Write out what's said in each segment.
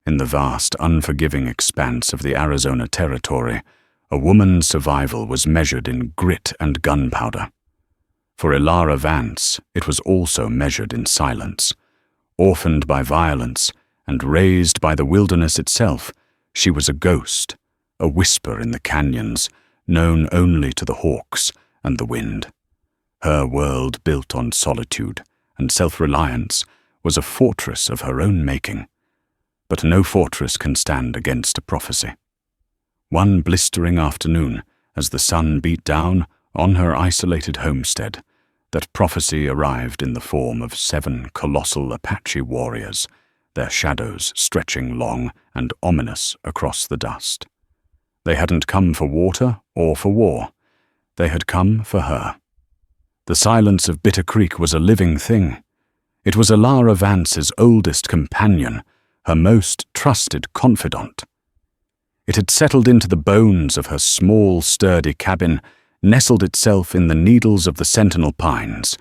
In the vast, unforgiving expanse of the Arizona Territory, a woman's survival was measured in grit and gunpowder. For Ilara Vance, it was also measured in silence. Orphaned by violence and raised by the wilderness itself, she was a ghost, a whisper in the canyons, known only to the hawks and the wind. Her world, built on solitude and self-reliance, was a fortress of her own making. But no fortress can stand against a prophecy. One blistering afternoon, as the sun beat down on her isolated homestead, that prophecy arrived in the form of 7 colossal Apache warriors, their shadows stretching long and ominous across the dust. They hadn't come for water or for war. They had come for her. The silence of Bitter Creek was a living thing. It was Ilara Vance's oldest companion, her most trusted confidant. It had settled into the bones of her small, sturdy cabin, nestled itself in the needles of the sentinel pines,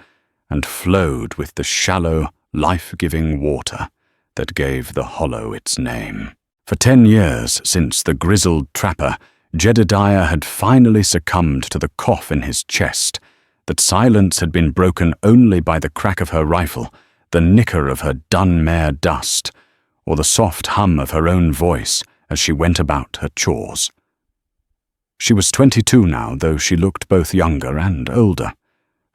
and flowed with the shallow, life-giving water that gave the hollow its name. For 10 years since the grizzled trapper, Jedediah had finally succumbed to the cough in his chest, that silence had been broken only by the crack of her rifle, the nicker of her dun mare dust, or the soft hum of her own voice as she went about her chores. She was 22 now, though she looked both younger and older.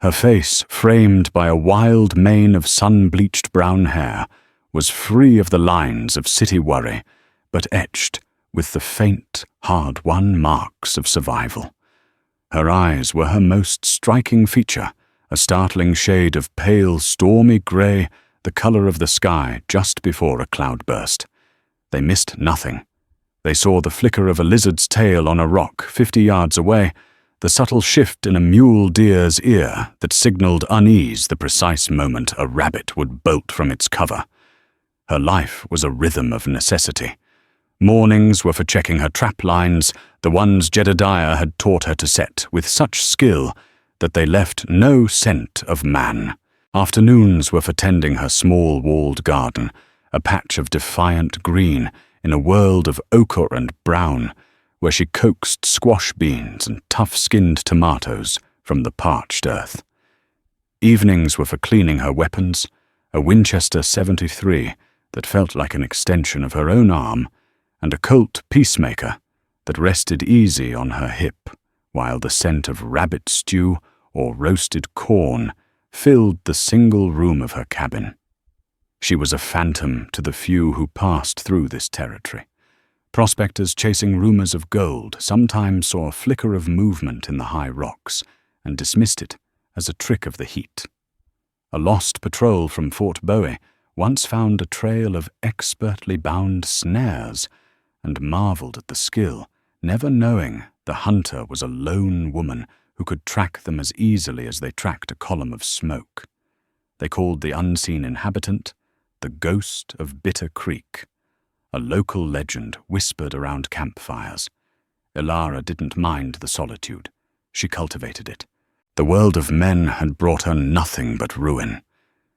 Her face, framed by a wild mane of sun-bleached brown hair, was free of the lines of city worry, but etched with the faint, hard-won marks of survival. Her eyes were her most striking feature, a startling shade of pale, stormy grey, the colour of the sky just before a cloudburst. They missed nothing. They saw the flicker of a lizard's tail on a rock 50 yards away, the subtle shift in a mule deer's ear that signalled unease the precise moment a rabbit would bolt from its cover. Her life was a rhythm of necessity. Mornings were for checking her trap lines, the ones Jedediah had taught her to set with such skill that they left no scent of man. Afternoons were for tending her small walled garden, a patch of defiant green in a world of ochre and brown, where she coaxed squash beans and tough-skinned tomatoes from the parched earth. Evenings were for cleaning her weapons, a Winchester .73 that felt like an extension of her own arm, and a Colt Peacemaker that rested easy on her hip, while the scent of rabbit stew or roasted corn filled the single room of her cabin. She was a phantom to the few who passed through this territory. Prospectors chasing rumors of gold sometimes saw a flicker of movement in the high rocks and dismissed it as a trick of the heat. A lost patrol from Fort Bowie once found a trail of expertly bound snares and marveled at the skill, never knowing the hunter was a lone woman who could track them as easily as they tracked a column of smoke. They called the unseen inhabitant the Ghost of Bitter Creek, a local legend whispered around campfires. Ilara didn't mind the solitude. She cultivated it. The world of men had brought her nothing but ruin.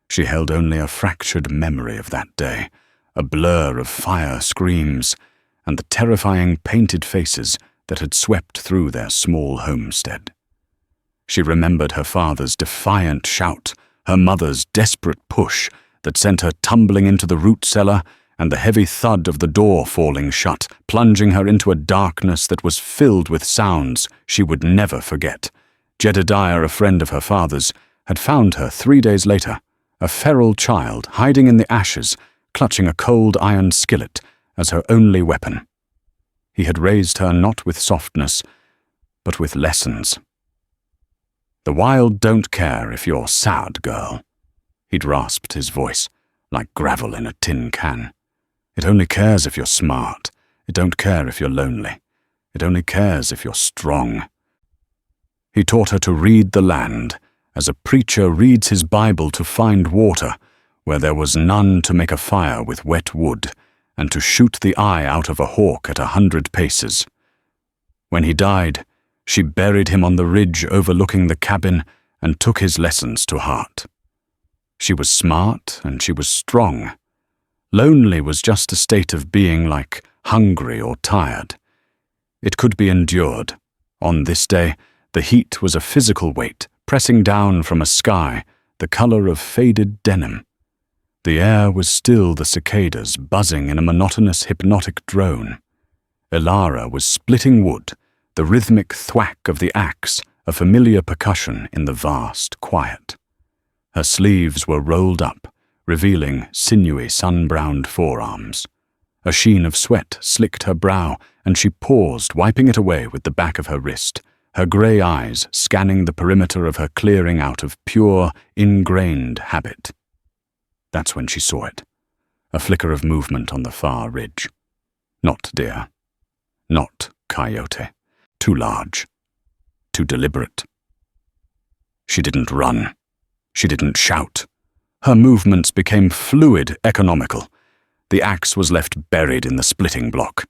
She held only a fractured memory of that day, a blur of fire screams, and the terrifying painted faces that had swept through their small homestead. She remembered her father's defiant shout, her mother's desperate push that sent her tumbling into the root cellar, and the heavy thud of the door falling shut, plunging her into a darkness that was filled with sounds she would never forget. Jedediah, a friend of her father's, had found her 3 days later, a feral child hiding in the ashes, clutching a cold iron skillet as her only weapon. He had raised her not with softness, but with lessons. The wild don't care if you're sad, girl. He'd rasped his voice, like gravel in a tin can. It only cares if you're smart. It don't care if you're lonely. It only cares if you're strong. He taught her to read the land, as a preacher reads his Bible to find water, where there was none to make a fire with wet wood, and to shoot the eye out of a hawk at 100 paces. When he died, she buried him on the ridge overlooking the cabin and took his lessons to heart. She was smart and she was strong, Lonely was just a state of being like hungry or tired. It could be endured. On this day, the heat was a physical weight pressing down from a sky the color of faded denim. The air was still the cicadas buzzing in a monotonous hypnotic drone. Elara was splitting wood, the rhythmic thwack of the axe, a familiar percussion in the vast quiet. Her sleeves were rolled up, revealing sinewy sun-browned forearms. A sheen of sweat slicked her brow, and she paused, wiping it away with the back of her wrist, her grey eyes scanning the perimeter of her clearing out of pure, ingrained habit. That's when she saw it, a flicker of movement on the far ridge. Not deer. Not coyote. Too large. Too deliberate. She didn't run. She didn't shout. Her movements became fluid, economical. The axe was left buried in the splitting block.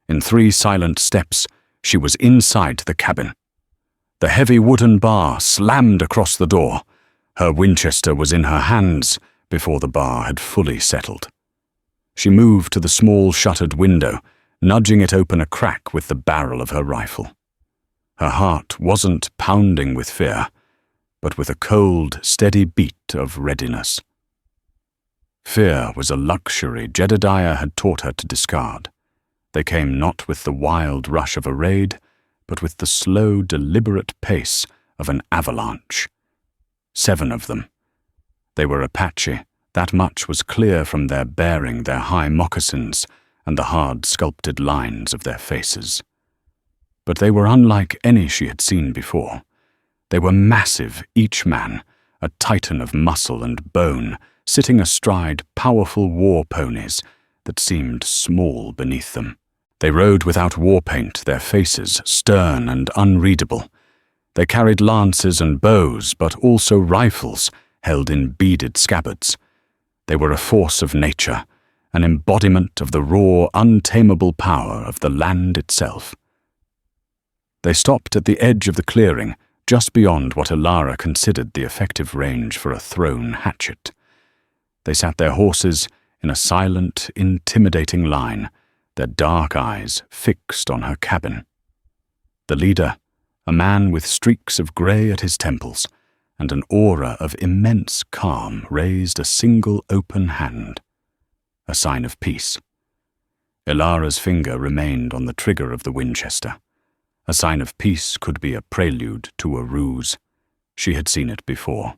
In 3 silent steps, she was inside the cabin. The heavy wooden bar slammed across the door. Her Winchester was in her hands before the bar had fully settled. She moved to the small shuttered window, nudging it open a crack with the barrel of her rifle. Her heart wasn't pounding with fear, but with a cold, steady beat of readiness. Fear was a luxury Jedediah had taught her to discard. They came not with the wild rush of a raid, but with the slow, deliberate pace of an avalanche. 7 of them. They were Apache, that much was clear from their bearing, their high moccasins, and the hard sculpted lines of their faces. But they were unlike any she had seen before. They were massive, each man, a titan of muscle and bone, sitting astride powerful war ponies that seemed small beneath them. They rode without war paint, their faces stern and unreadable. They carried lances and bows, but also rifles held in beaded scabbards. They were a force of nature, an embodiment of the raw, untamable power of the land itself. They stopped at the edge of the clearing, just beyond what Elara considered the effective range for a thrown hatchet. They sat their horses in a silent, intimidating line, their dark eyes fixed on her cabin. The leader, a man with streaks of grey at his temples and an aura of immense calm, raised a single open hand, a sign of peace. Elara's finger remained on the trigger of the Winchester. A sign of peace could be a prelude to a ruse. She had seen it before.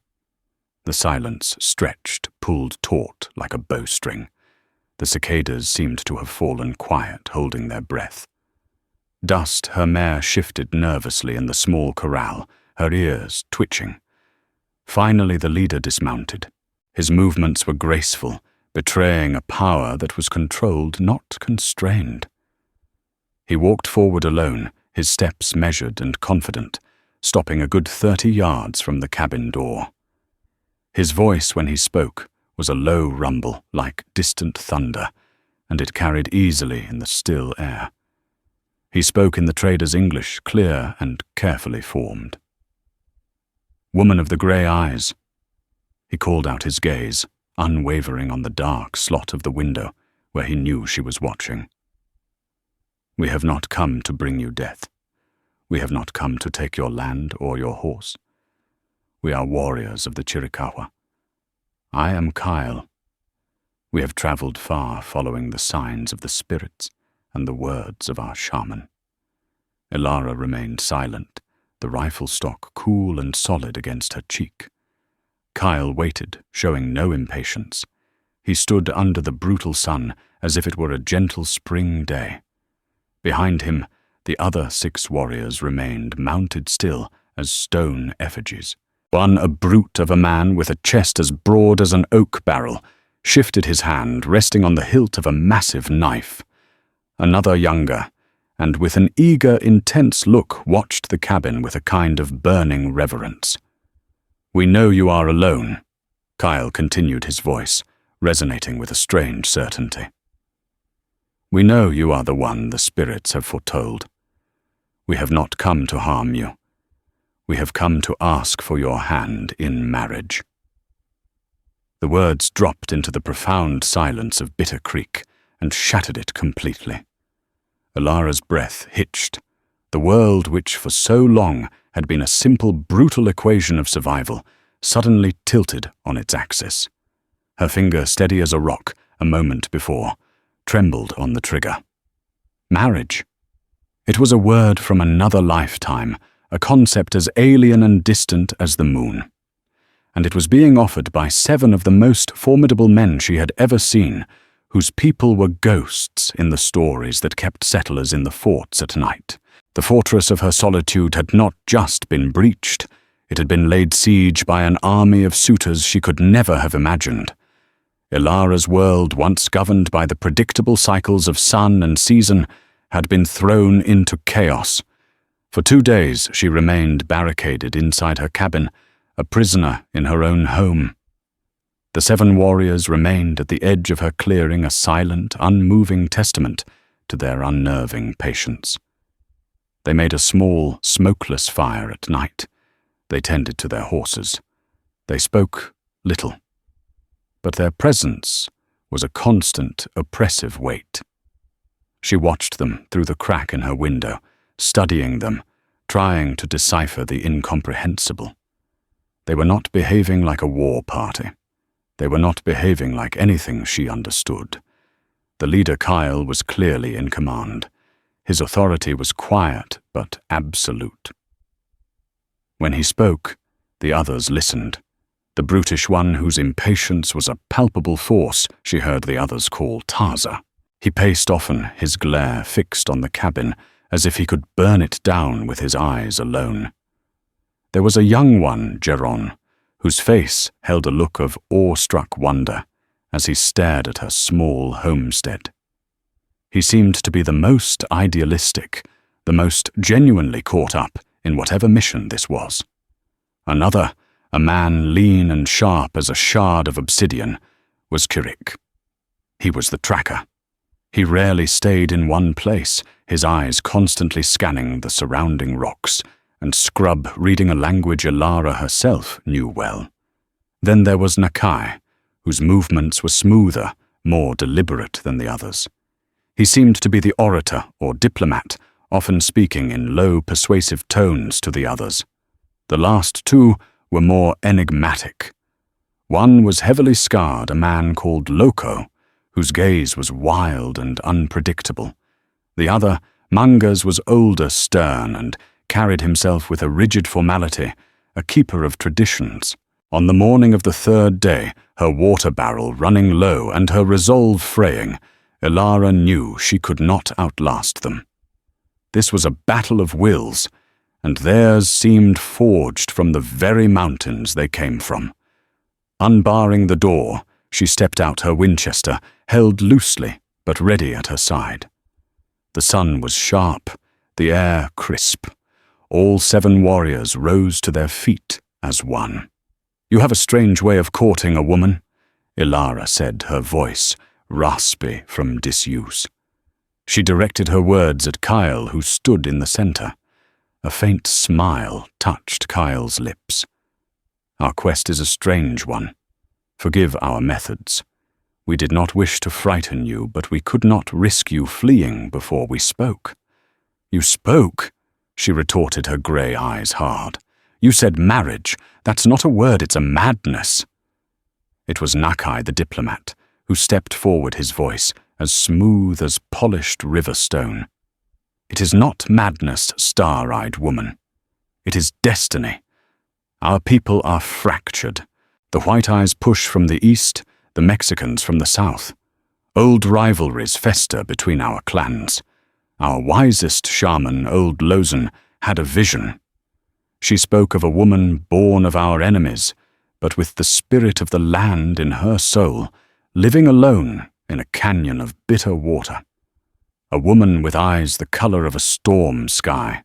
The silence stretched, pulled taut like a bowstring. The cicadas seemed to have fallen quiet, holding their breath. Dust, her mare shifted nervously in the small corral, her ears twitching. Finally the leader dismounted. His movements were graceful, betraying a power that was controlled, not constrained. He walked forward alone, his steps measured and confident, stopping a good 30 yards from the cabin door. His voice, when he spoke, was a low rumble like distant thunder, and it carried easily in the still air. He spoke in the trader's English, clear and carefully formed. "Woman of the grey eyes." He called out his gaze, unwavering on the dark slot of the window where he knew she was watching. "We have not come to bring you death. We have not come to take your land or your horse. We are warriors of the Chiricahua. I am Kyle. We have traveled far following the signs of the spirits and the words of our shaman." Elara remained silent, the rifle stock cool and solid against her cheek. Kyle waited, showing no impatience. He stood under the brutal sun as if it were a gentle spring day. Behind him, the other 6 warriors remained mounted still as stone effigies. One, a brute of a man with a chest as broad as an oak barrel, shifted his hand, resting on the hilt of a massive knife. Another, younger, and with an eager, intense look, watched the cabin with a kind of burning reverence. "We know you are alone," Kyle continued, his voice resonating with a strange certainty. "We know you are the one the spirits have foretold. We have not come to harm you. We have come to ask for your hand in marriage." The words dropped into the profound silence of Bitter Creek and shattered it completely. Ilara's breath hitched. The world, which for so long had been a simple, brutal equation of survival, suddenly tilted on its axis. Her finger, steady as a rock a moment before, trembled on the trigger. Marriage. It was a word from another lifetime, a concept as alien and distant as the moon. And it was being offered by 7 of the most formidable men she had ever seen, whose people were ghosts in the stories that kept settlers in the forts at night. The fortress of her solitude had not just been breached, it had been laid siege by an army of suitors she could never have imagined. Ilara's world, once governed by the predictable cycles of sun and season, had been thrown into chaos. For 2 days she remained barricaded inside her cabin, a prisoner in her own home. The 7 warriors remained at the edge of her clearing, a silent, unmoving testament to their unnerving patience. They made a small, smokeless fire at night. They tended to their horses. They spoke little. But their presence was a constant, oppressive weight. She watched them through the crack in her window, studying them, trying to decipher the incomprehensible. They were not behaving like a war party. They were not behaving like anything she understood. The leader Kyle was clearly in command. His authority was quiet but absolute. When he spoke, the others listened. The brutish one, whose impatience was a palpable force, she heard the others call Taza. He paced often, his glare fixed on the cabin, as if he could burn it down with his eyes alone. There was a young one, Geron, whose face held a look of awe-struck wonder as he stared at her small homestead. He seemed to be the most idealistic, the most genuinely caught up in whatever mission this was. Another, a man lean and sharp as a shard of obsidian, was Kirik. He was the tracker. He rarely stayed in one place, his eyes constantly scanning the surrounding rocks, and Scrub reading a language Ilara herself knew well. Then there was Nakai, whose movements were smoother, more deliberate than the others. He seemed to be the orator or diplomat, often speaking in low, persuasive tones to the others. The last 2 were more enigmatic. One was heavily scarred, a man called Loco, whose gaze was wild and unpredictable. The other, Mangas, was older, stern, and carried himself with a rigid formality, a keeper of traditions. On the morning of the 3rd day, her water barrel running low and her resolve fraying, Ilara knew she could not outlast them. This was a battle of wills, and theirs seemed forged from the very mountains they came from. Unbarring the door, she stepped out, her Winchester held loosely but ready at her side. The sun was sharp, the air crisp. All 7 warriors rose to their feet as one. "You have a strange way of courting a woman," Ilara said, her voice raspy from disuse. She directed her words at Kyle, who stood in the center. A faint smile touched Kyle's lips. "Our quest is a strange one. Forgive our methods. We did not wish to frighten you, but we could not risk you fleeing before we spoke." "You spoke?" she retorted, her grey eyes hard. "You said marriage. That's not a word, it's a madness." It was Nakai, the diplomat, who stepped forward, his voice as smooth as polished river stone. "It is not madness, star-eyed woman. It is destiny. Our people are fractured. The White Eyes push from the east, the Mexicans from the south. Old rivalries fester between our clans. Our wisest shaman, Old Lozen, had a vision. She spoke of a woman born of our enemies, but with the spirit of the land in her soul, living alone in a canyon of bitter water. A woman with eyes the color of a storm sky.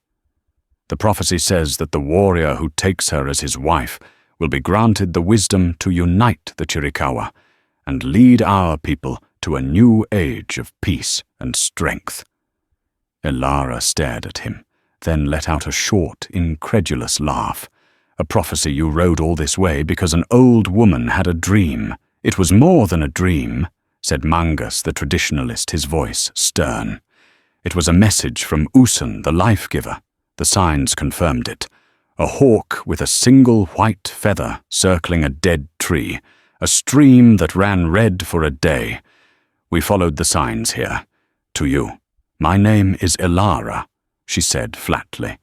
The prophecy says that the warrior who takes her as his wife will be granted the wisdom to unite the Chiricahua and lead our people to a new age of peace and strength." Ilara stared at him, then let out a short, incredulous laugh. "A prophecy you rode all this way because an old woman had a dream," "It was more than a dream," said Mangus the traditionalist, his voice stern. "It was a message from Usan, the life-giver. The signs confirmed it. A hawk with a single white feather circling a dead tree, a stream that ran red for a day. We followed the signs here. To you. My name is Elara," she said flatly,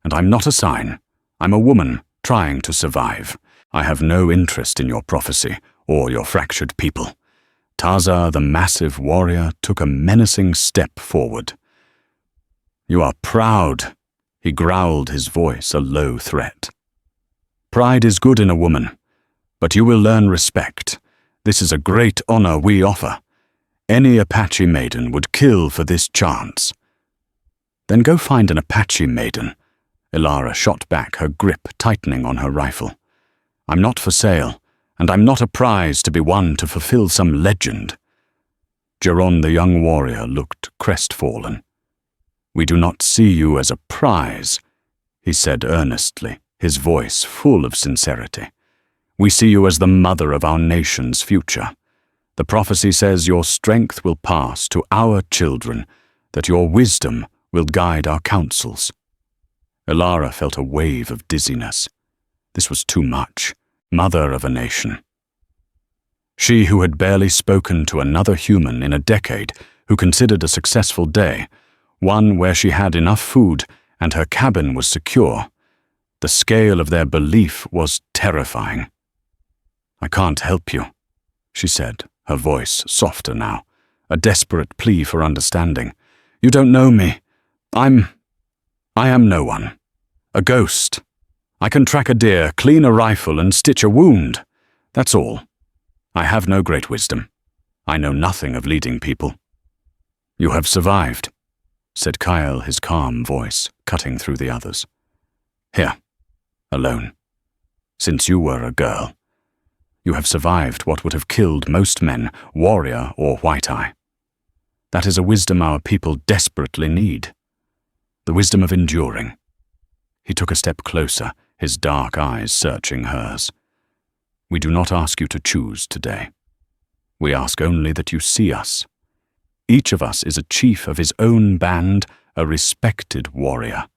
"and I'm not a sign. I'm a woman trying to survive. I have no interest in your prophecy or your fractured people." Taza, the massive warrior, took a menacing step forward. "You are proud," he growled, his voice a low threat. "Pride is good in a woman, but you will learn respect. This is a great honor we offer. Any Apache maiden would kill for this chance." "Then go find an Apache maiden." Elara shot back, her grip tightening on her rifle. "I'm not for sale, and I'm not a prize to be won to fulfill some legend." Geron, the young warrior, looked crestfallen. "We do not see you as a prize," he said earnestly, his voice full of sincerity. "We see you as the mother of our nation's future. The prophecy says your strength will pass to our children, that your wisdom will guide our counsels." Elara felt a wave of dizziness. This was too much. Mother of a nation. She who had barely spoken to another human in a decade, who considered a successful day, one where she had enough food and her cabin was secure. The scale of their belief was terrifying. "I can't help you," she said, her voice softer now, a desperate plea for understanding. "You don't know me. I am no one. A ghost. I can track a deer, clean a rifle, and stitch a wound. That's all. I have no great wisdom. I know nothing of leading people." "You have survived," said Kyle, his calm voice cutting through the others. "Here, alone. Since you were a girl. You have survived what would have killed most men, warrior or white-eye. That is a wisdom our people desperately need. The wisdom of enduring." He took a step closer, his dark eyes searching hers. "We do not ask you to choose today. We ask only that you see us. Each of us is a chief of his own band, a respected warrior.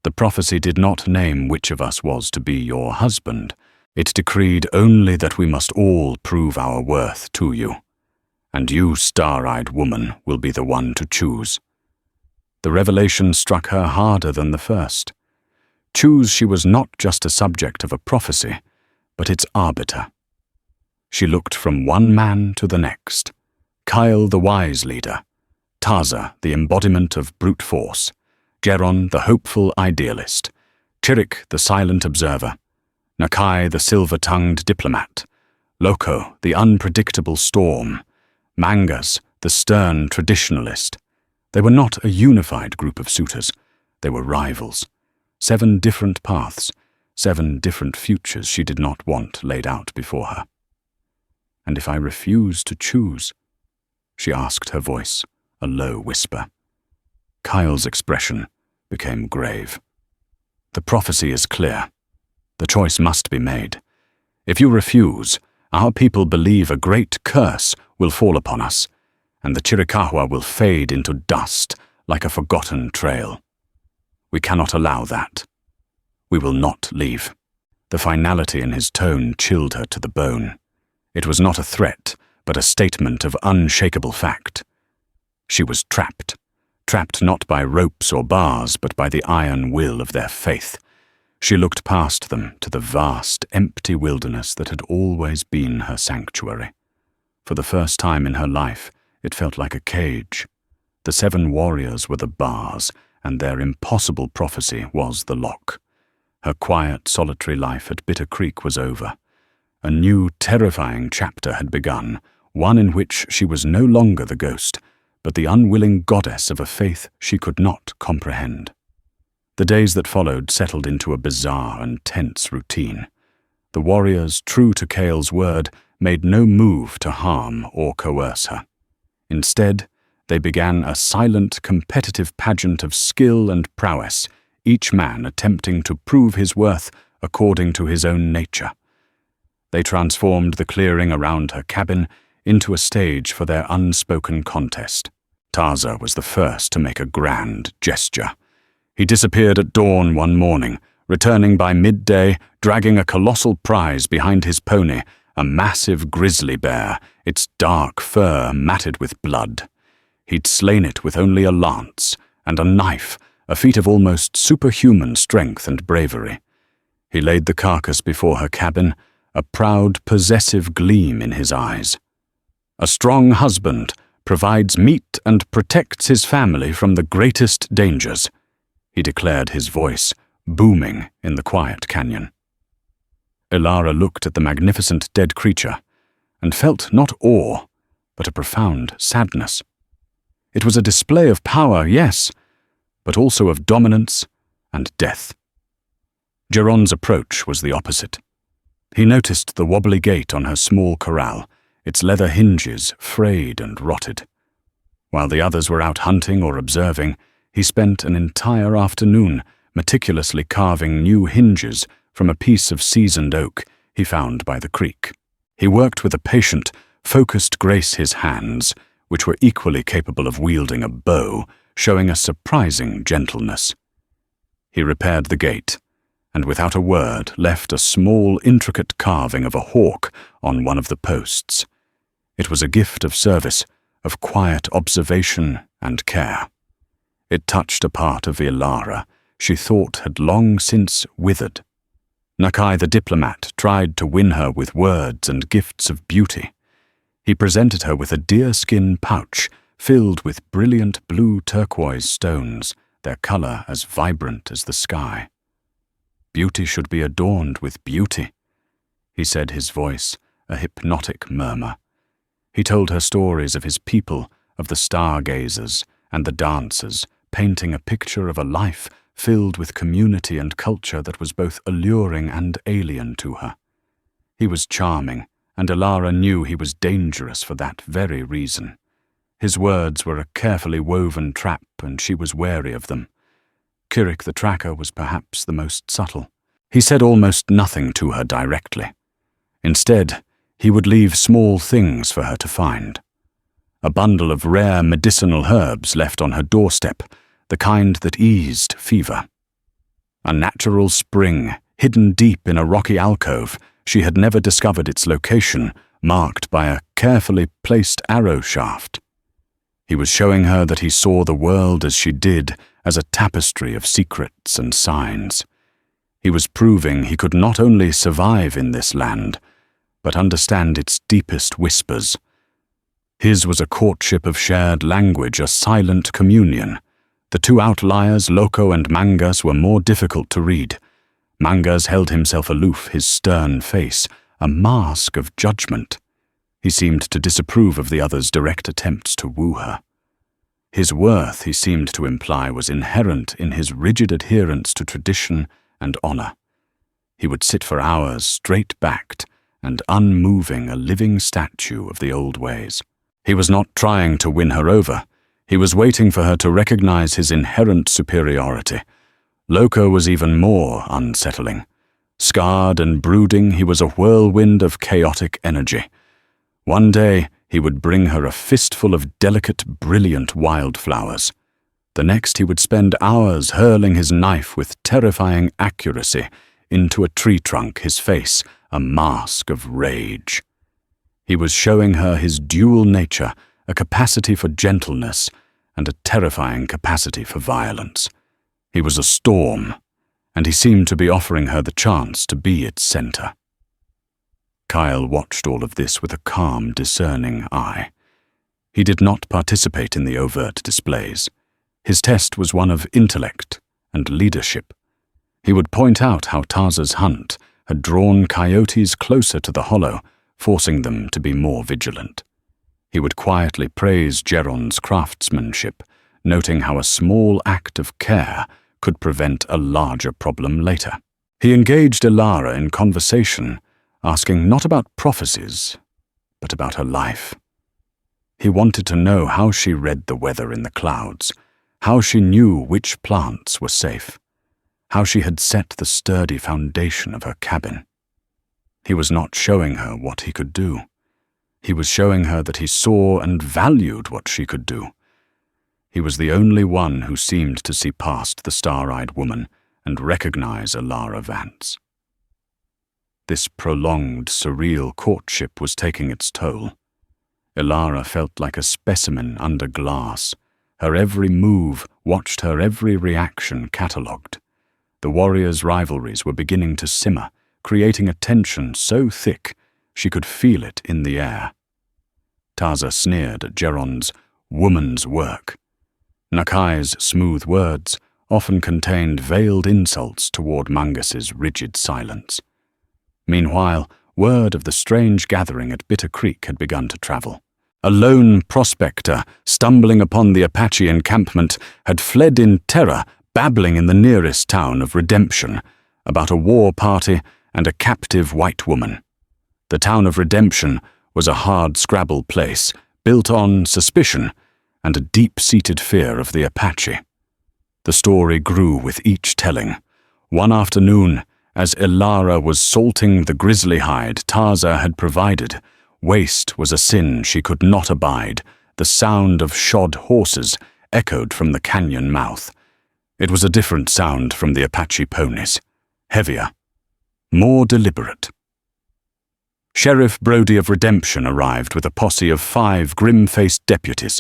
The prophecy did not name which of us was to be your husband. It decreed only that we must all prove our worth to you. And you, star-eyed woman, will be the one to choose." The revelation struck her harder than the first. Choose she was not just a subject of a prophecy, but its arbiter. She looked from one man to the next. Kyle, the wise leader. Taza, the embodiment of brute force. Geron, the hopeful idealist. Chirik, the silent observer. Nakai, the silver-tongued diplomat. Loko, the unpredictable storm. Mangas, the stern traditionalist. They were not a unified group of suitors. They were rivals. 7 different paths, 7 different futures she did not want laid out before her. "And if I refuse to choose?" she asked, her voice a low whisper. Kyle's expression became grave. "The prophecy is clear. The choice must be made. If you refuse, our people believe a great curse will fall upon us, and the Chiricahua will fade into dust like a forgotten trail. We cannot allow that. We will not leave." The finality in his tone chilled her to the bone. It was not a threat, but a statement of unshakable fact. She was trapped. Trapped not by ropes or bars, but by the iron will of their faith. She looked past them to the vast, empty wilderness that had always been her sanctuary. For the first time in her life, it felt like a cage. The 7 warriors were the bars, and their impossible prophecy was the lock. Her quiet, solitary life at Bitter Creek was over. A new, terrifying chapter had begun, one in which she was no longer the ghost, but the unwilling goddess of a faith she could not comprehend. The days that followed settled into a bizarre and tense routine. The warriors, true to Kale's word, made no move to harm or coerce her. Instead, they began a silent, competitive pageant of skill and prowess, each man attempting to prove his worth according to his own nature. They transformed the clearing around her cabin into a stage for their unspoken contest. Tarza was the first to make a grand gesture. He disappeared at dawn one morning, returning by midday, dragging a colossal prize behind his pony, a massive grizzly bear, its dark fur matted with blood. He'd slain it with only a lance and a knife, a feat of almost superhuman strength and bravery. He laid the carcass before her cabin, a proud, possessive gleam in his eyes. A strong husband provides meat and protects his family from the greatest dangers, he declared, his voice booming in the quiet canyon. Elara looked at the magnificent dead creature and felt not awe, but a profound sadness. It was a display of power, yes, but also of dominance and death. Geron's approach was the opposite. He noticed the wobbly gait on her small corral, its leather hinges frayed and rotted. While the others were out hunting or observing, he spent an entire afternoon meticulously carving new hinges from a piece of seasoned oak he found by the creek. He worked with a patient, focused grace his hands, which were equally capable of wielding a bow, showing a surprising gentleness. He repaired the gate, and without a word left a small, intricate carving of a hawk on one of the posts. It was a gift of service, of quiet observation and care. It touched a part of Elara she thought had long since withered. Nakai the diplomat tried to win her with words and gifts of beauty. He presented her with a deerskin pouch filled with brilliant blue turquoise stones, their color as vibrant as the sky. Beauty should be adorned with beauty, he said, his voice a hypnotic murmur. He told her stories of his people, of the stargazers and the dancers, painting a picture of a life filled with community and culture that was both alluring and alien to her. He was charming, and Elara knew he was dangerous for that very reason. His words were a carefully woven trap, and she was wary of them. Kirik the tracker was perhaps the most subtle. He said almost nothing to her directly. Instead, he would leave small things for her to find. A bundle of rare medicinal herbs left on her doorstep, the kind that eased fever. A natural spring, hidden deep in a rocky alcove, she had never discovered its location, marked by a carefully placed arrow shaft. He was showing her that he saw the world as she did, as a tapestry of secrets and signs. He was proving he could not only survive in this land, but understand its deepest whispers. His was a courtship of shared language, a silent communion. The two outliers, Loco and Mangas, were more difficult to read. Mangas held himself aloof, his stern face a mask of judgment. He seemed to disapprove of the other's direct attempts to woo her. His worth, he seemed to imply, was inherent in his rigid adherence to tradition and honor. He would sit for hours straight-backed and unmoving, a living statue of the old ways. He was not trying to win her over. He was waiting for her to recognize his inherent superiority. Loco was even more unsettling. Scarred and brooding, he was a whirlwind of chaotic energy. One day, he would bring her a fistful of delicate, brilliant wildflowers. The next, he would spend hours hurling his knife with terrifying accuracy into a tree trunk, his face a mask of rage. He was showing her his dual nature, a capacity for gentleness and a terrifying capacity for violence. He was a storm, and he seemed to be offering her the chance to be its center. Kyle watched all of this with a calm, discerning eye. He did not participate in the overt displays. His test was one of intellect and leadership. He would point out how Tarza's hunt had drawn coyotes closer to the hollow, forcing them to be more vigilant. He would quietly praise Geron's craftsmanship, noting how a small act of care could prevent a larger problem later. He engaged Elara in conversation, asking not about prophecies, but about her life. He wanted to know how she read the weather in the clouds, how she knew which plants were safe, how she had set the sturdy foundation of her cabin. He was not showing her what he could do. He was showing her that he saw and valued what she could do. He was the only one who seemed to see past the star-eyed woman and recognize Alara Vance. This prolonged, surreal courtship was taking its toll. Alara felt like a specimen under glass. Her every move, watched her every reaction catalogued. The warriors' rivalries were beginning to simmer, creating a tension so thick she could feel it in the air. Taza sneered at Geron's woman's work. Nakai's smooth words often contained veiled insults toward Mangus's rigid silence. Meanwhile, word of the strange gathering at Bitter Creek had begun to travel. A lone prospector, stumbling upon the Apache encampment, had fled in terror, babbling in the nearest town of Redemption about a war party and a captive white woman. The town of Redemption was a hard-scrabble place, built on suspicion and a deep-seated fear of the Apache. The story grew with each telling. One afternoon, as Alara was salting the grizzly hide Taza had provided, waste was a sin she could not abide. The sound of shod horses echoed from the canyon mouth. It was a different sound from the Apache ponies, heavier, more deliberate. Sheriff Brody of Redemption arrived with a posse of 5 grim-faced deputies.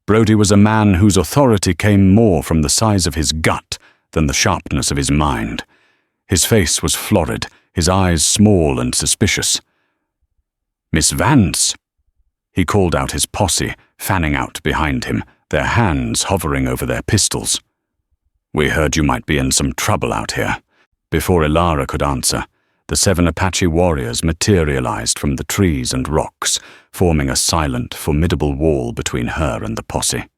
Brody was a man whose authority came more from the size of his gut than the sharpness of his mind. His face was florid, his eyes small and suspicious. "Miss Vance," he called out his posse, fanning out behind him, their hands hovering over their pistols. "We heard you might be in some trouble out here." Before Alara could answer, the 7 Apache warriors materialized from the trees and rocks, forming a silent, formidable wall between her and the posse.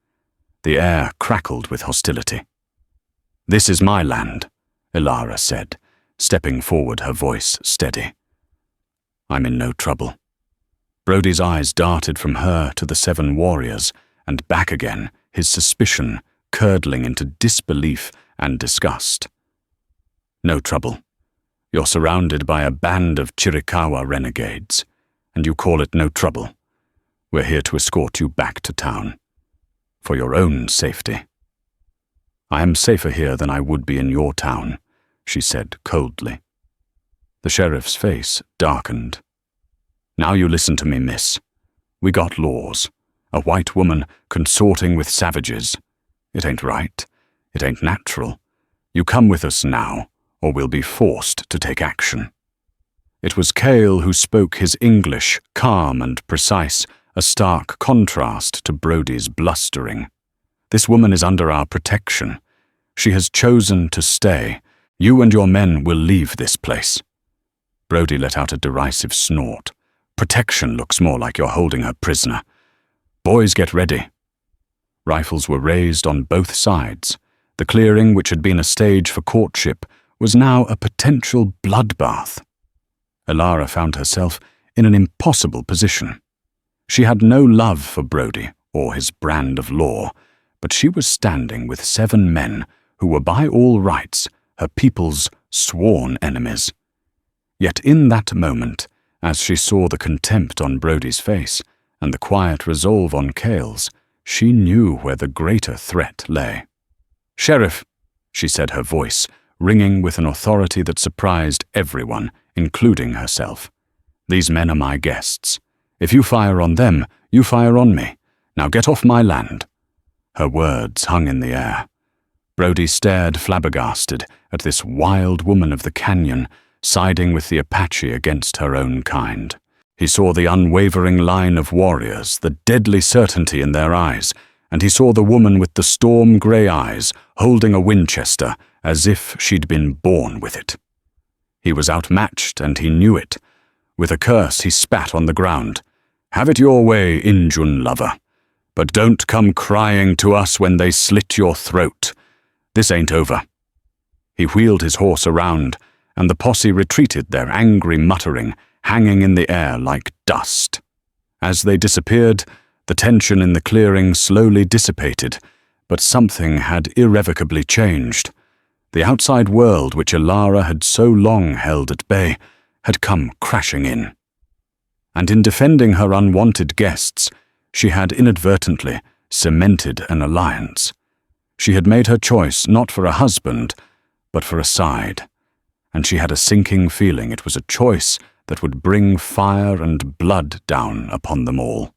The air crackled with hostility. "This is my land," Alara said, stepping forward, her voice steady. "I'm in no trouble." Brody's eyes darted from her to the 7 warriors and back again, his suspicion curdling into disbelief and disgust. "No trouble. You're surrounded by a band of Chiricahua renegades, and you call it no trouble. We're here to escort you back to town. For your own safety." "I am safer here than I would be in your town," she said coldly. The sheriff's face darkened. "Now you listen to me, miss. We got laws. A white woman consorting with savages. It ain't right. It ain't natural. You come with us now, or we'll be forced to take action." It was Cale who spoke his English, calm and precise, a stark contrast to Brody's blustering. "This woman is under our protection. She has chosen to stay. You and your men will leave this place." Brody let out a derisive snort. "Protection looks more like you're holding her prisoner. Boys, get ready." Rifles were raised on both sides. The clearing, which had been a stage for courtship, was now a potential bloodbath. Alara found herself in an impossible position. She had no love for Brody or his brand of law, but she was standing with 7 men who were by all rights her people's sworn enemies. Yet in that moment, as she saw the contempt on Brody's face and the quiet resolve on Cale's, she knew where the greater threat lay. "Sheriff," she said, her voice ringing with an authority that surprised everyone, including herself. "These men are my guests. If you fire on them, you fire on me. Now get off my land." Her words hung in the air. Brody stared flabbergasted at this wild woman of the canyon, siding with the Apache against her own kind. He saw the unwavering line of warriors, the deadly certainty in their eyes, and he saw the woman with the storm-grey eyes holding a Winchester as if she'd been born with it. He was outmatched, and he knew it. With a curse, he spat on the ground. "Have it your way, Injun lover. But don't come crying to us when they slit your throat. This ain't over." He wheeled his horse around, and the posse retreated, their angry muttering hanging in the air like dust. As they disappeared, the tension in the clearing slowly dissipated, but something had irrevocably changed. The outside world which Alara had so long held at bay had come crashing in. And in defending her unwanted guests, she had inadvertently cemented an alliance. She had made her choice not for a husband, but for a side, and she had a sinking feeling it was a choice that would bring fire and blood down upon them all.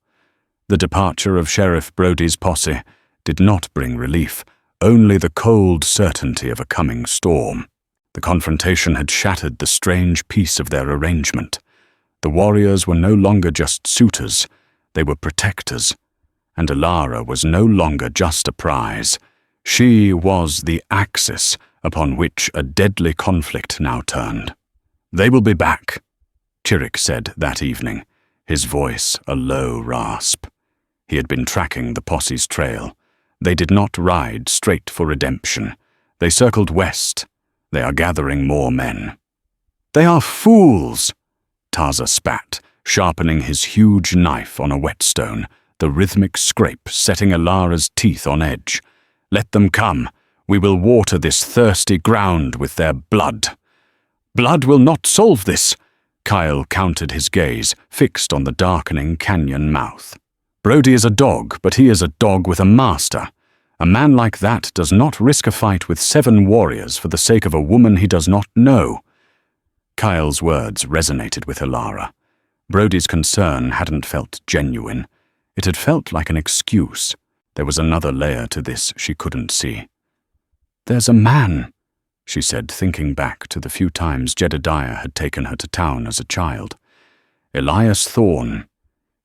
The departure of Sheriff Brody's posse did not bring relief, only the cold certainty of a coming storm. The confrontation had shattered the strange peace of their arrangement. The warriors were no longer just suitors, they were protectors, and Elara was no longer just a prize. She was the axis upon which a deadly conflict now turned. "They will be back," Chirrut said that evening, his voice a low rasp. He had been tracking the posse's trail. They did not ride straight for redemption. They circled west. They are gathering more men. "They are fools," Taza spat, sharpening his huge knife on a whetstone, the rhythmic scrape setting Elara's teeth on edge. "Let them come. We will water this thirsty ground with their blood." "Blood will not solve this," Kyle countered, his gaze fixed on the darkening canyon mouth. "Brody is a dog, but he is a dog with a master. A man like that does not risk a fight with 7 warriors for the sake of a woman he does not know." Kyle's words resonated with Elara. Brody's concern hadn't felt genuine. It had felt like an excuse. There was another layer to this she couldn't see. "There's a man," she said, thinking back to the few times Jedediah had taken her to town as a child. "Elias Thorne.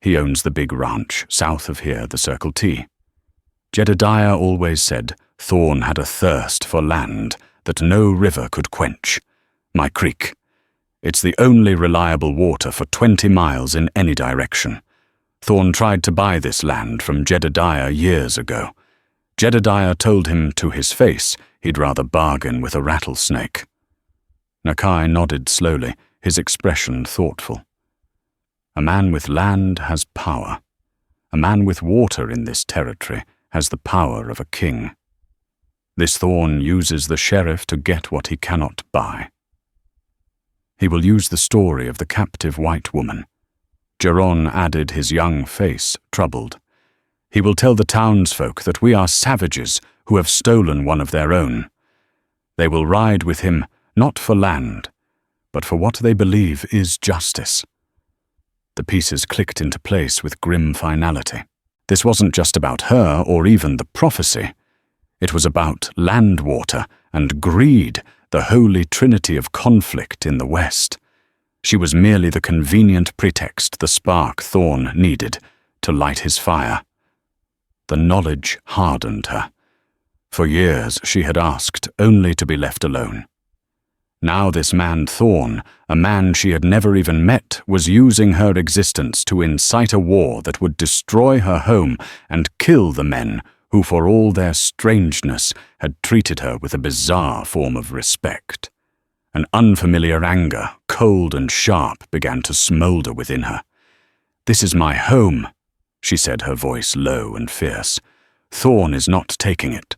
He owns the big ranch south of here, the Circle T. Jedediah always said Thorne had a thirst for land that no river could quench. My creek. It's the only reliable water for 20 miles in any direction. Thorne tried to buy this land from Jedediah years ago. Jedediah told him to his face he'd rather bargain with a rattlesnake." Nakai nodded slowly, his expression thoughtful. "A man with land has power. A man with water in this territory has the power of a king. This Thorne uses the sheriff to get what he cannot buy. He will use the story of the captive white woman." Geron added, his young face troubled. "He will tell the townsfolk that we are savages who have stolen one of their own. They will ride with him not for land, but for what they believe is justice." The pieces clicked into place with grim finality. This wasn't just about her or even the prophecy. It was about land water and greed, the holy trinity of conflict in the West. She was merely the convenient pretext the spark Thorne needed to light his fire. The knowledge hardened her. For years she had asked only to be left alone. Now this man Thorne, a man she had never even met, was using her existence to incite a war that would destroy her home and kill the men who, for all their strangeness, had treated her with a bizarre form of respect. An unfamiliar anger, cold and sharp, began to smolder within her. "This is my home," she said, her voice low and fierce. "Thorne is not taking it."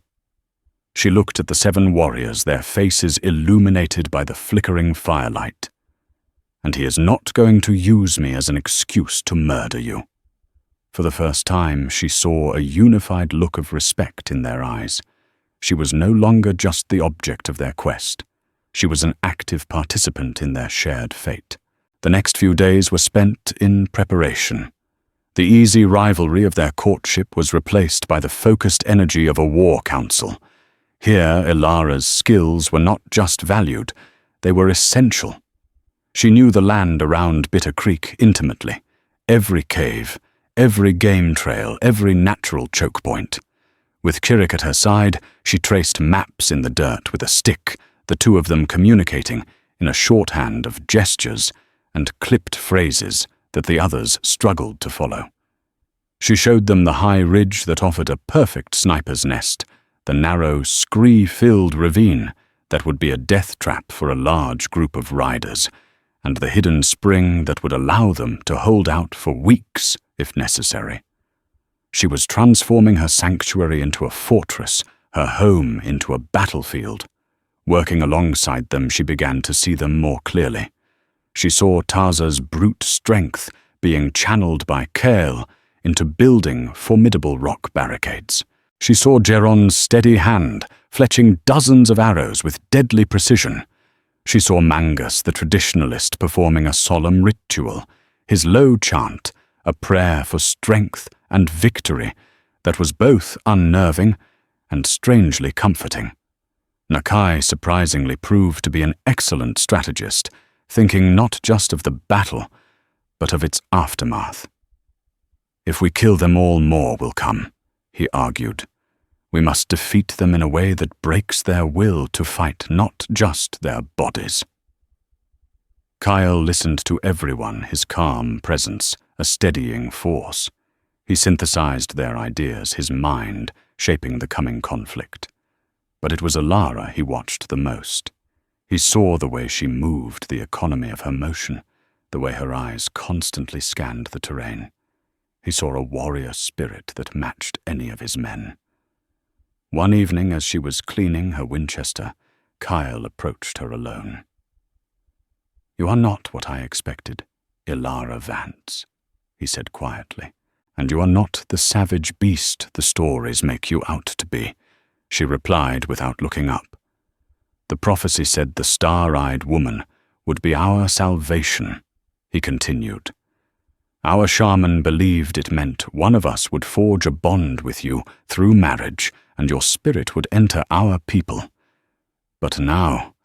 She looked at the 7 warriors, their faces illuminated by the flickering firelight. "And he is not going to use me as an excuse to murder you." For the first time, she saw a unified look of respect in their eyes. She was no longer just the object of their quest. She was an active participant in their shared fate. The next few days were spent in preparation. The easy rivalry of their courtship was replaced by the focused energy of a war council. Here, Elara's skills were not just valued, they were essential. She knew the land around Bitter Creek intimately, every cave, every game trail, every natural choke point. With Chirrut at her side, she traced maps in the dirt with a stick, the two of them communicating in a shorthand of gestures and clipped phrases that the others struggled to follow. She showed them the high ridge that offered a perfect sniper's nest, the narrow, scree-filled ravine that would be a death trap for a large group of riders, and the hidden spring that would allow them to hold out for weeks if necessary. She was transforming her sanctuary into a fortress, her home into a battlefield. Working alongside them, she began to see them more clearly. She saw Taza's brute strength being channeled by Kale into building formidable rock barricades. She saw Geron's steady hand fletching dozens of arrows with deadly precision. She saw Mangus, the traditionalist, performing a solemn ritual, his low chant, a prayer for strength and victory that was both unnerving and strangely comforting. Nakai surprisingly proved to be an excellent strategist, thinking not just of the battle, but of its aftermath. "If we kill them all, more will come," he argued. "We must defeat them in a way that breaks their will to fight, not just their bodies." Kyle listened to everyone, his calm presence a steadying force. He synthesized their ideas, his mind shaping the coming conflict. But it was Alara he watched the most. He saw the way she moved, the economy of her motion, the way her eyes constantly scanned the terrain. He saw a warrior spirit that matched any of his men. One evening, as she was cleaning her Winchester, Kyle approached her alone. "You are not what I expected, Ilara Vance," he said quietly. "And you are not the savage beast the stories make you out to be," she replied without looking up. "The prophecy said the star-eyed woman would be our salvation," he continued. "Our shaman believed it meant one of us would forge a bond with you through marriage, and your spirit would enter our people. But now,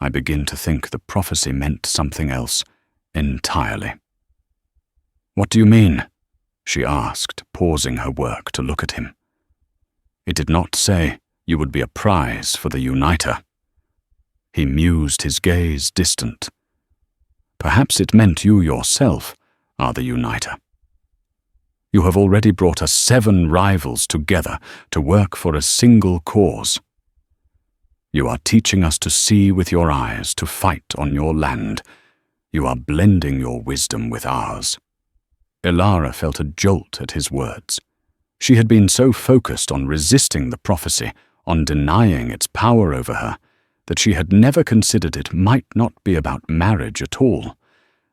I begin to think the prophecy meant something else entirely." "What do you mean?" she asked, pausing her work to look at him. "It did not say you would be a prize for the Uniter." He mused, his gaze distant. "Perhaps it meant you yourself are the Uniter. You have already brought us 7 rivals together to work for a single cause. You are teaching us to see with your eyes, to fight on your land. You are blending your wisdom with ours." Ilara felt a jolt at his words. She had been so focused on resisting the prophecy, on denying its power over her, that she had never considered it might not be about marriage at all,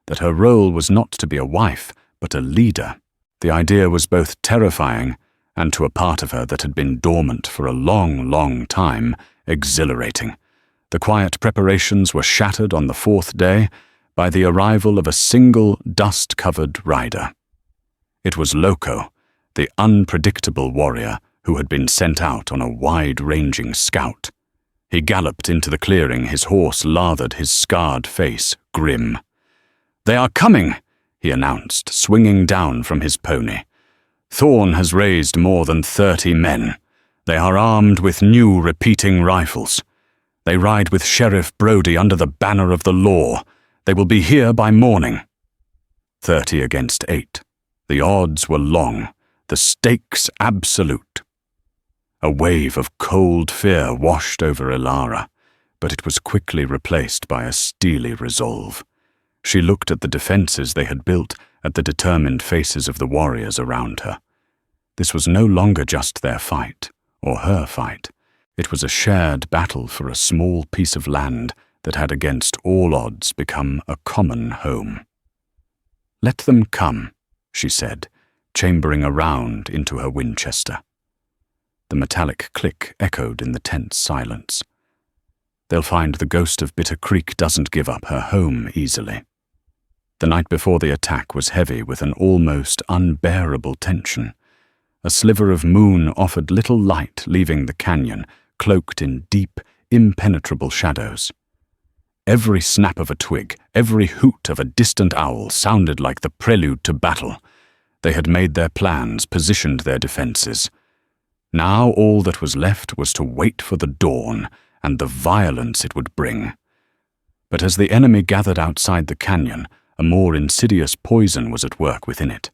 that her role was not to be a wife, but a leader. The idea was both terrifying and, to a part of her that had been dormant for a long, long time, exhilarating. The quiet preparations were shattered on the 4th day by the arrival of a single dust-covered rider. It was Loco, the unpredictable warrior who had been sent out on a wide-ranging scout. He galloped into the clearing, his horse lathered, his scarred face grim. "They are coming!" he announced, swinging down from his pony. "Thorn has raised more than 30 men. They are armed with new repeating rifles. They ride with Sheriff Brody under the banner of the law. They will be here by morning." 30 against 8. The odds were long, the stakes absolute. A wave of cold fear washed over Ilara, but it was quickly replaced by a steely resolve. She looked at the defenses they had built, at the determined faces of the warriors around her. This was no longer just their fight, or her fight. It was a shared battle for a small piece of land that had against all odds become a common home. "Let them come," she said, chambering a round into her Winchester. The metallic click echoed in the tense silence. "They'll find the ghost of Bitter Creek doesn't give up her home easily." The night before the attack was heavy with an almost unbearable tension. A sliver of moon offered little light, leaving the canyon cloaked in deep, impenetrable shadows. Every snap of a twig, every hoot of a distant owl sounded like the prelude to battle. They had made their plans, positioned their defenses. Now all that was left was to wait for the dawn and the violence it would bring. But as the enemy gathered outside the canyon, a more insidious poison was at work within it.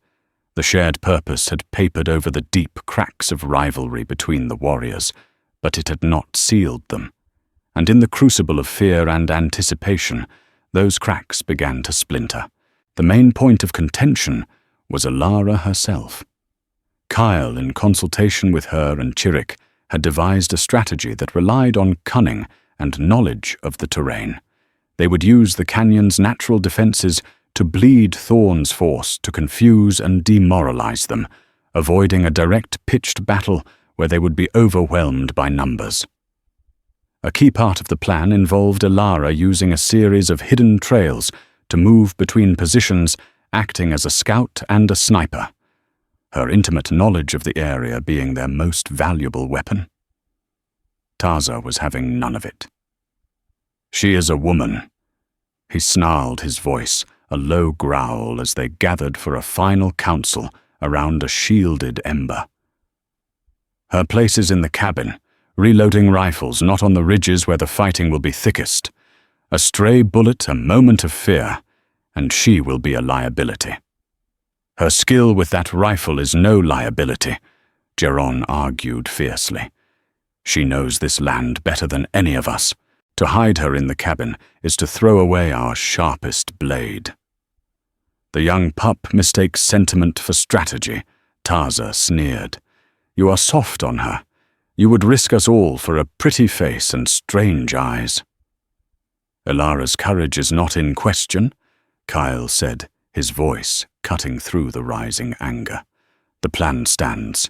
The shared purpose had papered over the deep cracks of rivalry between the warriors, but it had not sealed them. And in the crucible of fear and anticipation, those cracks began to splinter. The main point of contention was Ilara herself. Kyle, in consultation with her and Chirik, had devised a strategy that relied on cunning and knowledge of the terrain. They would use the canyon's natural defenses to bleed Thorn's force to confuse and demoralize them, avoiding a direct pitched battle where they would be overwhelmed by numbers. A key part of the plan involved Elara using a series of hidden trails to move between positions, acting as a scout and a sniper, her intimate knowledge of the area being their most valuable weapon. Taza was having none of it. "She is a woman." He snarled his voice, a low growl as they gathered for a final council around a shielded ember. "Her place is in the cabin, reloading rifles, not on the ridges where the fighting will be thickest. A stray bullet, a moment of fear, and she will be a liability." "Her skill with that rifle is no liability," Geron argued fiercely. "She knows this land better than any of us. To hide her in the cabin is to throw away our sharpest blade." "The young pup mistakes sentiment for strategy," Taza sneered. "You are soft on her. You would risk us all for a pretty face and strange eyes." "Elara's courage is not in question," Kyle said, his voice cutting through the rising anger. "The plan stands.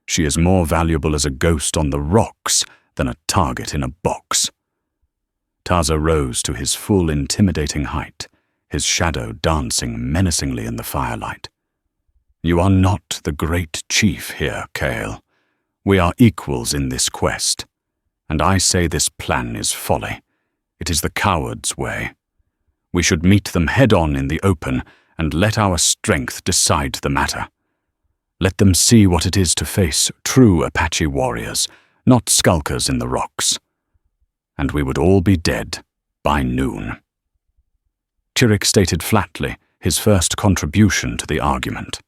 She is more valuable as a ghost on the rocks than a target in a box." Taza rose to his full intimidating height, his shadow dancing menacingly in the firelight. "You are not the great chief here, Kale. We are equals in this quest, and I say this plan is folly. It is the coward's way. We should meet them head-on in the open and let our strength decide the matter. Let them see what it is to face true Apache warriors, not skulkers in the rocks. And we would all be dead by noon." Chirik stated flatly, his first contribution to the argument.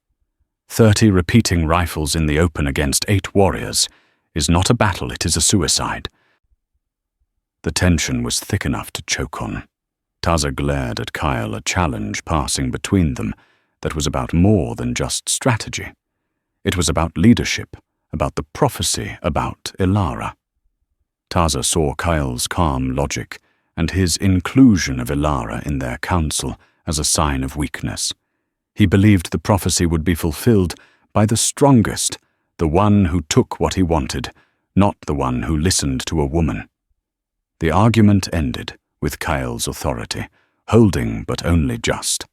30 repeating rifles in the open against 8 warriors is not a battle, it is a suicide. The tension was thick enough to choke on. Taza glared at Kyle, a challenge passing between them that was about more than just strategy. It was about leadership, about the prophecy, about Elara. Taza saw Kyle's calm logic and his inclusion of Elara in their council as a sign of weakness. He believed the prophecy would be fulfilled by the strongest, the one who took what he wanted, not the one who listened to a woman. The argument ended with Kyle's authority, holding but only just.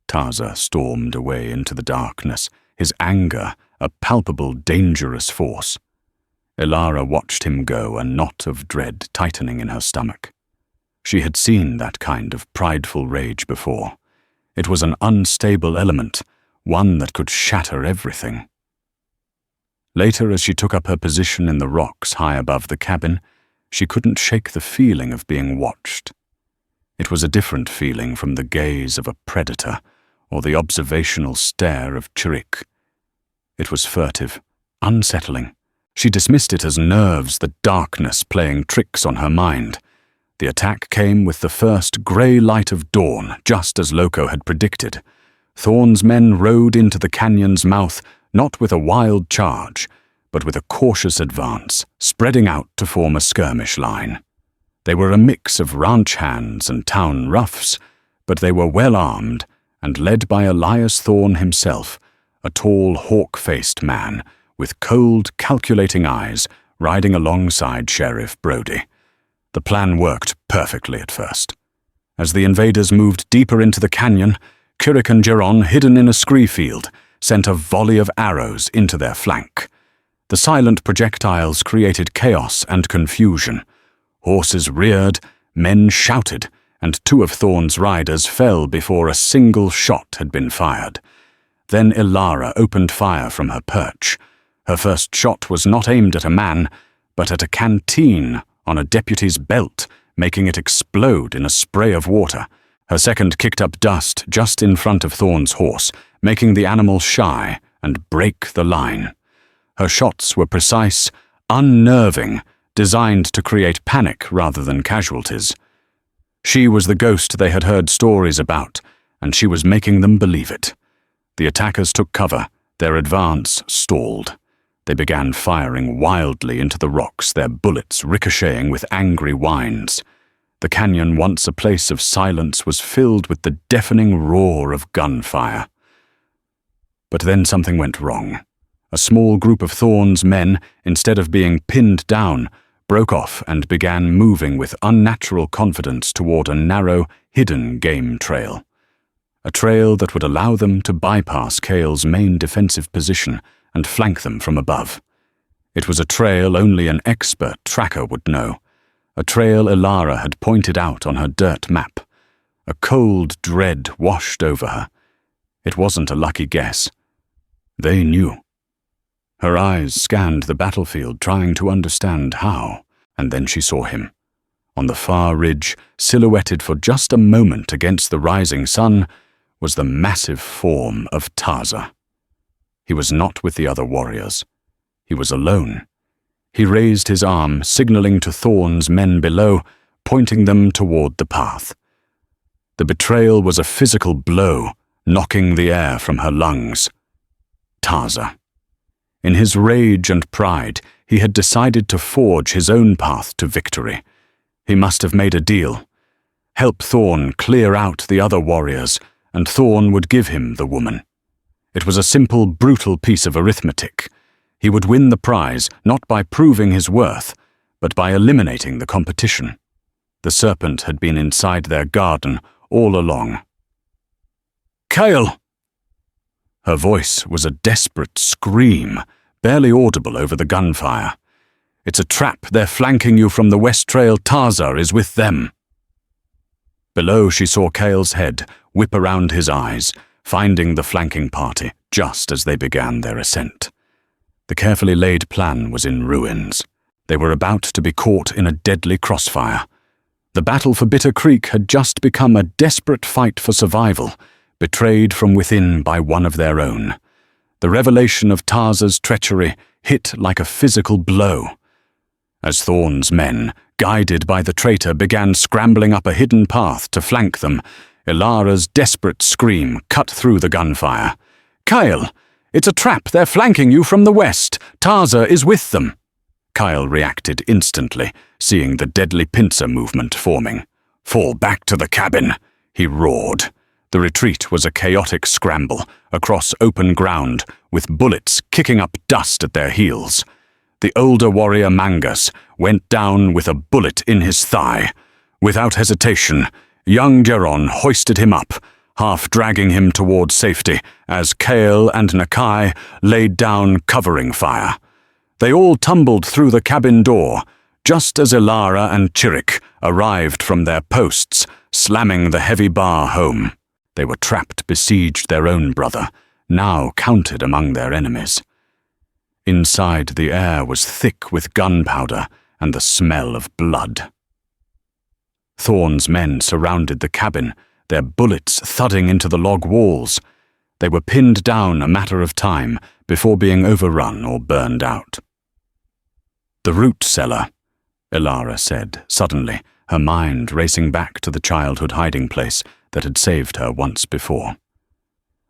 Taza stormed away into the darkness, his anger a palpable, dangerous force. Elara watched him go, a knot of dread tightening in her stomach. She had seen that kind of prideful rage before. It was an unstable element, one that could shatter everything. Later, as she took up her position in the rocks high above the cabin, she couldn't shake the feeling of being watched. It was a different feeling from the gaze of a predator or the observational stare of Chirik. It was furtive, unsettling. She dismissed it as nerves, the darkness playing tricks on her mind. The attack came with the first grey light of dawn, just as Loco had predicted. Thorn's men rode into the canyon's mouth, not with a wild charge, but with a cautious advance, spreading out to form a skirmish line. They were a mix of ranch hands and town roughs, but they were well armed and led by Elias Thorn himself, a tall, hawk-faced man with cold, calculating eyes, riding alongside Sheriff Brody. The plan worked perfectly at first. As the invaders moved deeper into the canyon, Chirik and Geron, hidden in a scree field, sent a volley of arrows into their flank. The silent projectiles created chaos and confusion. Horses reared, men shouted, and 2 of Thorn's riders fell before a single shot had been fired. Then Elara opened fire from her perch. Her first shot was not aimed at a man, but at a canteen on a deputy's belt, making it explode in a spray of water. Her second kicked up dust just in front of Thorn's horse, making the animal shy and break the line. Her shots were precise, unnerving, designed to create panic rather than casualties. She was the ghost they had heard stories about, and she was making them believe it. The attackers took cover, their advance stalled. They began firing wildly into the rocks, their bullets ricocheting with angry whines. The canyon, once a place of silence, was filled with the deafening roar of gunfire. But then something went wrong. A small group of Thorne's men, instead of being pinned down, broke off and began moving with unnatural confidence toward a narrow, hidden game trail. A trail that would allow them to bypass Cale's main defensive position and flank them from above. It was a trail only an expert tracker would know. A trail Elara had pointed out on her dirt map. A cold dread washed over her. It wasn't a lucky guess. They knew. Her eyes scanned the battlefield, trying to understand how, and then she saw him. On the far ridge, silhouetted for just a moment against the rising sun, was the massive form of Tarza. He was not with the other warriors. He was alone. He raised his arm, signaling to Thorne's men below, pointing them toward the path. The betrayal was a physical blow, knocking the air from her lungs. Tarza. In his rage and pride, he had decided to forge his own path to victory. He must have made a deal. Help Thorne clear out the other warriors, and Thorne would give him the woman. It was a simple, brutal piece of arithmetic. He would win the prize not by proving his worth, but by eliminating the competition. The serpent had been inside their garden all along. "Cale!" Her voice was a desperate scream, barely audible over the gunfire. "It's a trap. They're flanking you from the west trail. Tarza is with them." Below, she saw Cale's head whip around his eyes, finding the flanking party just as they began their ascent. The carefully laid plan was in ruins. They were about to be caught in a deadly crossfire. The battle for Bitter Creek had just become a desperate fight for survival, betrayed from within by one of their own. The revelation of Tarza's treachery hit like a physical blow. As Thorne's men, guided by the traitor, began scrambling up a hidden path to flank them, Elara's desperate scream cut through the gunfire. "Cale! It's a trap! They're flanking you from the west! Tarza is with them!" Cale reacted instantly, seeing the deadly pincer movement forming. "Fall back to the cabin!" he roared. The retreat was a chaotic scramble across open ground, with bullets kicking up dust at their heels. The older warrior Mangus went down with a bullet in his thigh. Without hesitation, young Geron hoisted him up, half dragging him toward safety as Cale and Nakai laid down covering fire. They all tumbled through the cabin door, just as Elara and Chirik arrived from their posts, slamming the heavy bar home. They were trapped, besieged their own brother, now counted among their enemies. Inside, the air was thick with gunpowder and the smell of blood. Thorne's men surrounded the cabin, their bullets thudding into the log walls. They were pinned down a matter of time before being overrun or burned out. "The root cellar," Elara said suddenly, her mind racing back to the childhood hiding place that had saved her once before.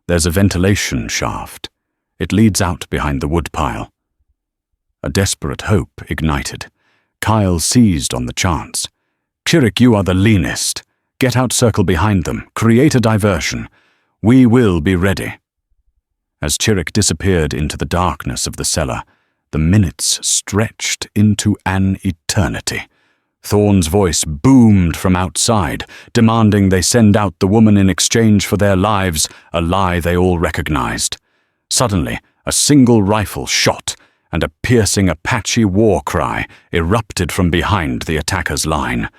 "There's a ventilation shaft. It leads out behind the woodpile." A desperate hope ignited. Kyle seized on the chance. "Chirik, you are the leanest. Get out, circle behind them. Create a diversion. We will be ready." As Chirik disappeared into the darkness of the cellar, the minutes stretched into an eternity. Thorne's voice boomed from outside, demanding they send out the woman in exchange for their lives, a lie they all recognized. Suddenly, a single rifle shot, and a piercing Apache war cry erupted from behind the attacker's line.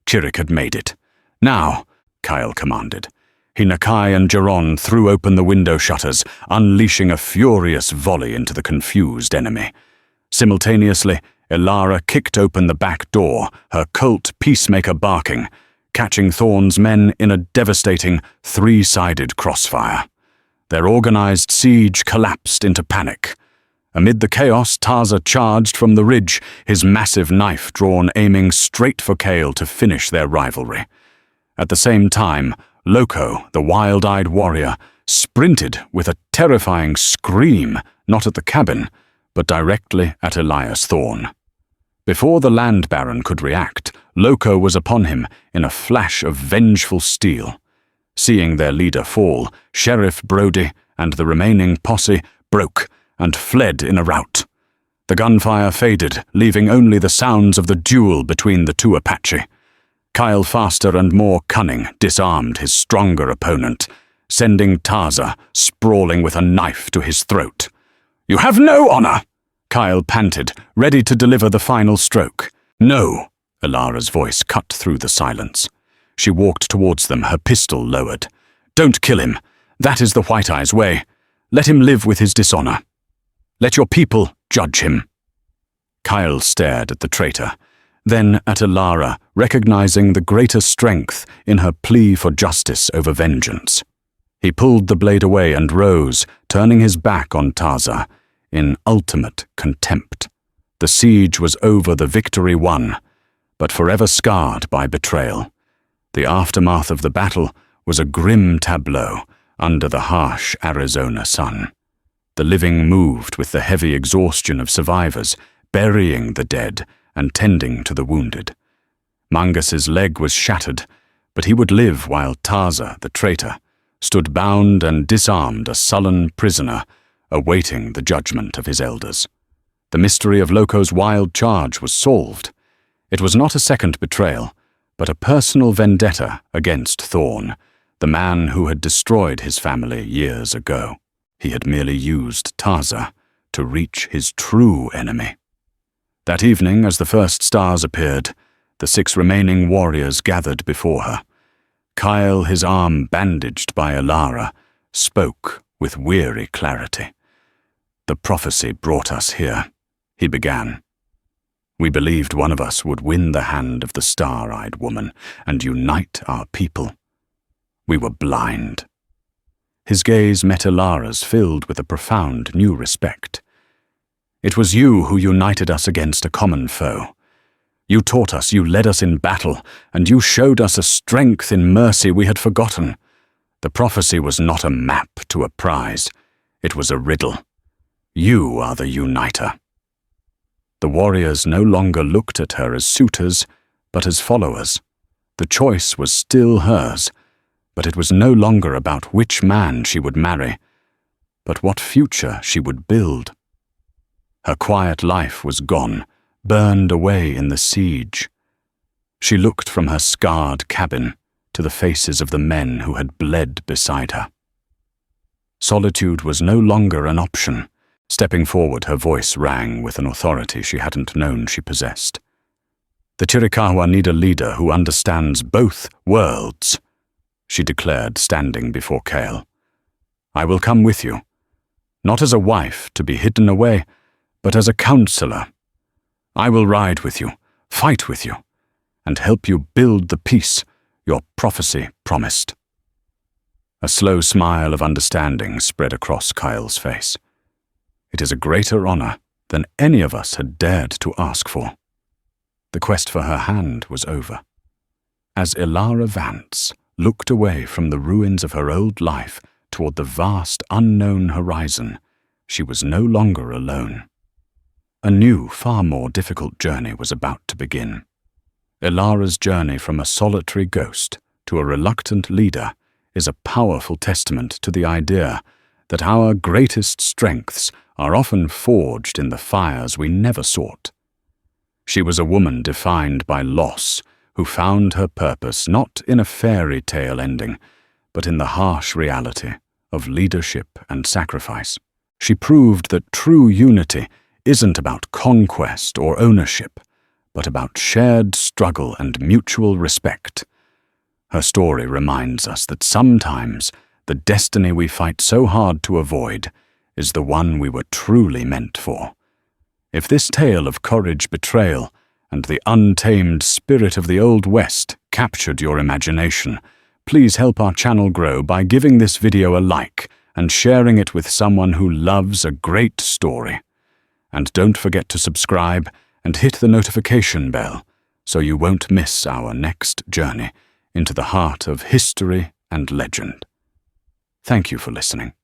Chirik had made it. "Now," Kyle commanded. Nakai and Geron threw open the window shutters, unleashing a furious volley into the confused enemy. Simultaneously, Elara kicked open the back door, her Colt peacemaker barking, catching Thorne's men in a devastating, three-sided crossfire. Their organized siege collapsed into panic. Amid the chaos, Tarza charged from the ridge, his massive knife drawn, aiming straight for Cale to finish their rivalry. At the same time, Loco, the wild-eyed warrior, sprinted with a terrifying scream, not at the cabin, but directly at Elias Thorne. Before the land baron could react, Loco was upon him in a flash of vengeful steel. Seeing their leader fall, Sheriff Brody and the remaining posse broke and fled in a rout. The gunfire faded, leaving only the sounds of the duel between the two Apache. Kyle, faster and more cunning, disarmed his stronger opponent, sending Taza sprawling with a knife to his throat. "You have no honor!" Kyle panted, ready to deliver the final stroke. "No!" Ilara's voice cut through the silence. She walked towards them, her pistol lowered. "Don't kill him. That is the White Eye's way. Let him live with his dishonor. Let your people judge him." Kyle stared at the traitor, then at Ilara, recognizing the greater strength in her plea for justice over vengeance. He pulled the blade away and rose, turning his back on Taza, in ultimate contempt. The siege was over, the victory won, but forever scarred by betrayal. The aftermath of the battle was a grim tableau under the harsh Arizona sun. The living moved with the heavy exhaustion of survivors, burying the dead and tending to the wounded. Mangus's leg was shattered, but he would live while Taza, the traitor, stood bound and disarmed, a sullen prisoner, awaiting the judgment of his elders. The mystery of Loco's wild charge was solved. It was not a second betrayal, but a personal vendetta against Thorn, the man who had destroyed his family years ago. He had merely used Taza to reach his true enemy. That evening, as the first stars appeared, the 6 remaining warriors gathered before her. Kyle, his arm bandaged by Ilara, spoke with weary clarity. "The prophecy brought us here," he began. "We believed one of us would win the hand of the star-eyed woman and unite our people. We were blind." His gaze met Ilara's, filled with a profound new respect. "It was you who united us against a common foe. You taught us, you led us in battle, and you showed us a strength in mercy we had forgotten. The prophecy was not a map to a prize. It was a riddle. You are the uniter." The warriors no longer looked at her as suitors, but as followers. The choice was still hers, but it was no longer about which man she would marry, but what future she would build. Her quiet life was gone, burned away in the siege. She looked from her scarred cabin to the faces of the men who had bled beside her. Solitude was no longer an option. Stepping forward, her voice rang with an authority she hadn't known she possessed. "The Chiricahua need a leader who understands both worlds," she declared, standing before Kale. "I will come with you, not as a wife to be hidden away, but as a counselor. I will ride with you, fight with you, and help you build the peace your prophecy promised." A slow smile of understanding spread across Kyle's face. "It is a greater honor than any of us had dared to ask for." The quest for her hand was over. As Ilara Vance looked away from the ruins of her old life toward the vast unknown horizon, she was no longer alone. A new, far more difficult journey was about to begin. Ilara's journey from a solitary ghost to a reluctant leader is a powerful testament to the idea that our greatest strengths are often forged in the fires we never sought. She was a woman defined by loss, who found her purpose not in a fairy tale ending, but in the harsh reality of leadership and sacrifice. She proved that true unity isn't about conquest or ownership, but about shared struggle and mutual respect. Her story reminds us that sometimes the destiny we fight so hard to avoid is the one we were truly meant for. If this tale of courage, betrayal, and the untamed spirit of the Old West captured your imagination, please help our channel grow by giving this video a like and sharing it with someone who loves a great story. And don't forget to subscribe and hit the notification bell so you won't miss our next journey into the heart of history and legend. Thank you for listening.